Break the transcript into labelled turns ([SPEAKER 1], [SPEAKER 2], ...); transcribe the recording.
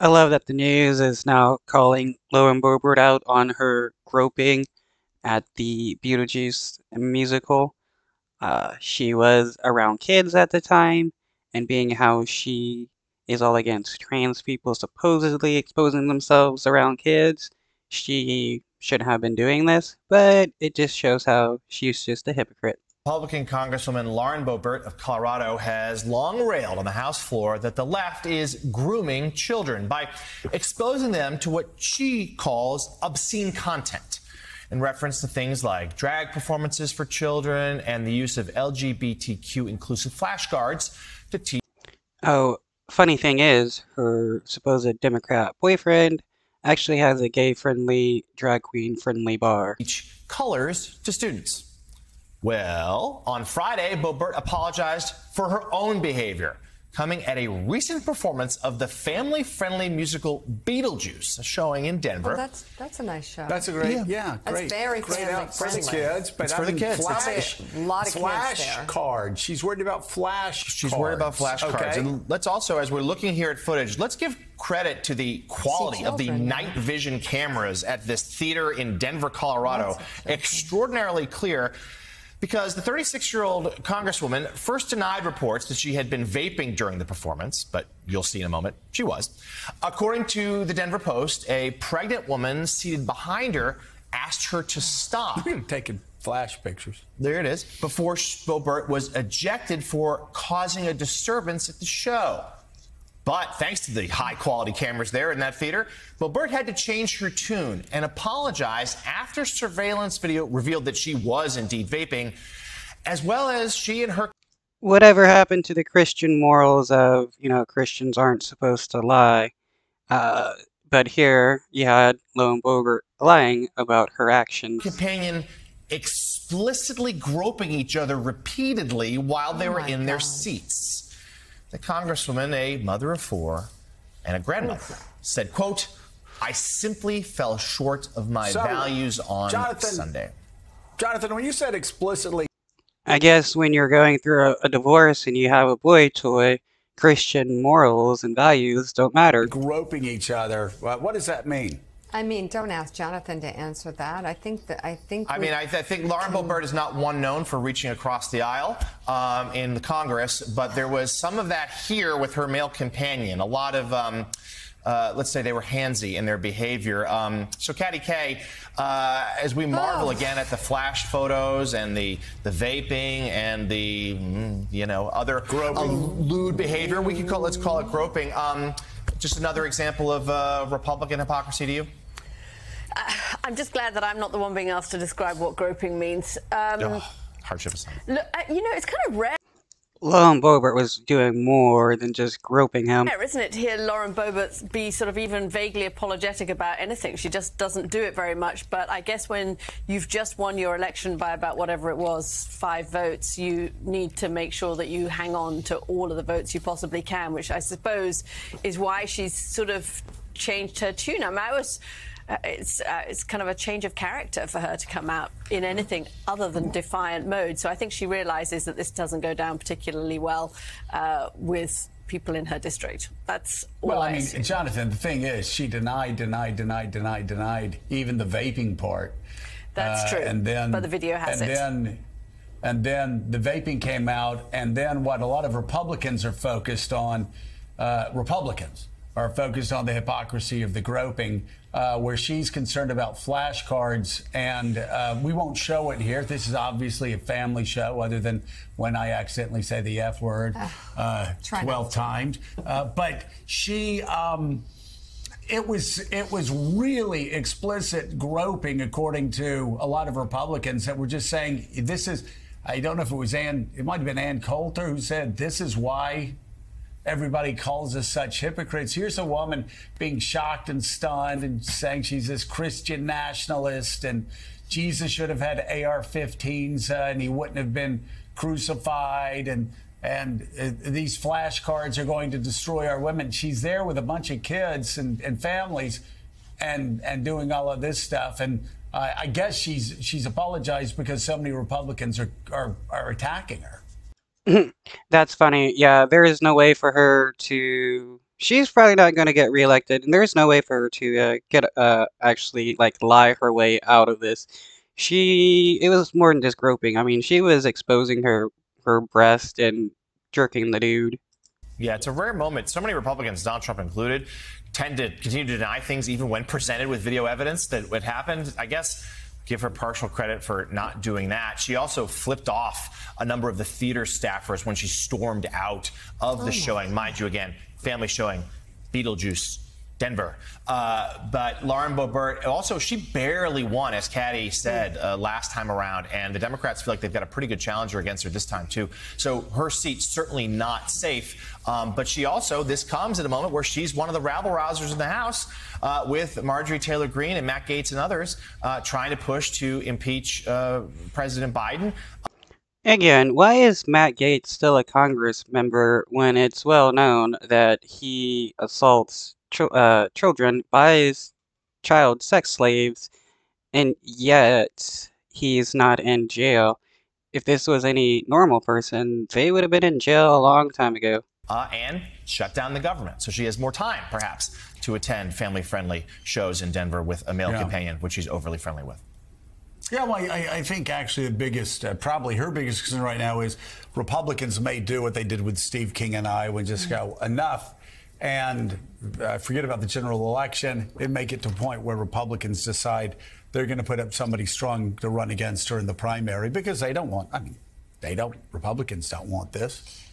[SPEAKER 1] I love that the news is now calling Lauren Boebert out on her groping at the Beetlejuice musical. She was around kids at the time, and being how she is all against trans people supposedly exposing themselves around kids, she shouldn't have been doing this, but it just shows how she's just a hypocrite.
[SPEAKER 2] Republican Congresswoman Lauren Boebert of Colorado has long railed on the House floor that the left is grooming children by exposing them to what she calls obscene content in reference to things like drag performances for children and the use of LGBTQ inclusive flashcards to teach.
[SPEAKER 1] Oh, funny thing is, her supposed Democrat boyfriend actually has a gay-friendly, drag queen-friendly bar.
[SPEAKER 2] Colors to students. Well, on Friday, Boebert apologized for her own behavior, coming at a recent performance of the family-friendly musical Beetlejuice, a showing in Denver.
[SPEAKER 3] Oh, that's a nice show.
[SPEAKER 4] That's a great, great.
[SPEAKER 3] That's very
[SPEAKER 4] great out for the
[SPEAKER 3] family-friendly.
[SPEAKER 4] kids, but
[SPEAKER 2] It's for the kids.
[SPEAKER 4] Flash,
[SPEAKER 3] A lot of kids
[SPEAKER 4] flash
[SPEAKER 3] there.
[SPEAKER 4] cards. She's worried about flash.
[SPEAKER 2] She's worried about flashcards.
[SPEAKER 4] Okay.
[SPEAKER 2] And let's also, as we're looking here at footage, let's give credit to the quality of the
[SPEAKER 3] children,
[SPEAKER 2] night vision cameras at this theater in Denver, Colorado. Extraordinarily clear. Because the 36-year-old Congresswoman first denied reports that she had been vaping during the performance, but you'll see in a moment, she was. According to the Denver Post, a pregnant woman seated behind her asked her to stop.
[SPEAKER 4] Taking flash pictures.
[SPEAKER 2] There it is. Before Boebert was ejected for causing a disturbance at the show. But thanks to the high-quality cameras there in that theater, Boebert had to change her tune and apologize after surveillance video revealed that she was indeed vaping, as well as she and her...
[SPEAKER 1] Whatever happened to the Christian morals of, Christians aren't supposed to lie? But here you had Lauren Boebert lying about her actions.
[SPEAKER 2] companion explicitly groping each other repeatedly while they were in their seats. The Congresswoman, a mother of four and a grandmother, said, quote, "I simply fell short of my values on Sunday."
[SPEAKER 4] Jonathan, when you said explicitly...
[SPEAKER 1] I guess when you're going through a divorce and you have a boy toy, Christian morals and values don't matter.
[SPEAKER 4] Groping each other, what does that mean?
[SPEAKER 3] I mean, don't ask Jonathan to answer that. I think
[SPEAKER 2] I think Lauren Boebert is not one known for reaching across the aisle in the Congress, but there was some of that here with her male companion. A lot of, let's say they were handsy in their behavior. So, Katty K, as we marvel again at the flash photos and the vaping and the, other lewd behavior, let's call it groping. Just another example of Republican hypocrisy to you?
[SPEAKER 5] I'm just glad that I'm not the one being asked to describe what groping means.
[SPEAKER 2] Hardship assignment.
[SPEAKER 5] Look, it's kind of rare,
[SPEAKER 1] Lauren Boebert was doing more than just groping him.
[SPEAKER 5] isn't it, to hear Lauren Boebert be sort of even vaguely apologetic about anything. She just doesn't do it very much. But I guess when you've just won your election by about whatever it was, 5 votes, you need to make sure that you hang on to all of the votes you possibly can, which I suppose is why she's sort of changed her tune. I mean, it's kind of a change of character for her to come out in anything other than defiant mode. So I think she realizes that this doesn't go down particularly well with people in her district. That's all
[SPEAKER 4] I mean, Jonathan, the thing is, she denied even the vaping part.
[SPEAKER 5] That's true.
[SPEAKER 4] And then,
[SPEAKER 5] but the video has it.
[SPEAKER 4] And then the vaping came out, and then what a lot of Republicans are focused on, the hypocrisy of the groping, where she's concerned about flashcards, and we won't show it here. This is obviously a family show, other than when I accidentally say the F word 12 times. But she, it was really explicit groping, according to a lot of Republicans that were just saying, this is, I don't know if it was it might have been Ann Coulter who said, this is why everybody calls us such hypocrites. Here's a woman being shocked and stunned and saying she's this Christian nationalist and Jesus should have had AR-15s and he wouldn't have been crucified, and these flashcards are going to destroy our women. She's there with a bunch of kids and families and doing all of this stuff. And I guess she's apologized because so many Republicans are attacking her.
[SPEAKER 1] That's funny. Yeah, there is no way for her to she's probably not going to get reelected, and there's no way for her to get actually like lie her way out of this. It was more than just groping. I mean, she was exposing her breast and jerking the dude.
[SPEAKER 2] Yeah, it's a rare moment. So many Republicans, Donald Trump included, tend to continue to deny things even when presented with video evidence that what happened. I guess give her partial credit for not doing that. She also flipped off a number of the theater staffers when she stormed out of the showing. Mind you, again, family showing, Beetlejuice, Denver. But Lauren Boebert, also, she barely won, as Caddy said last time around, and the Democrats feel like they've got a pretty good challenger against her this time, too. So her seat's certainly not safe. But she also, this comes at a moment where she's one of the rabble-rousers in the House with Marjorie Taylor Greene and Matt Gaetz and others trying to push to impeach President Biden.
[SPEAKER 1] Again, why is Matt Gaetz still a Congress member when it's well known that he assaults children, buys child sex slaves, and yet he's not in jail? If this was any normal person, they would have been in jail a long time ago.
[SPEAKER 2] And shut down the government. So she has more time, perhaps, to attend family-friendly shows in Denver with a male companion, which she's overly friendly with.
[SPEAKER 4] Yeah, well, I think actually the biggest, probably her biggest concern right now is Republicans may do what they did with Steve King and I, would just go enough and forget about the general election and make it to a point where Republicans decide they're going to put up somebody strong to run against her in the primary because they don't want, Republicans don't want this.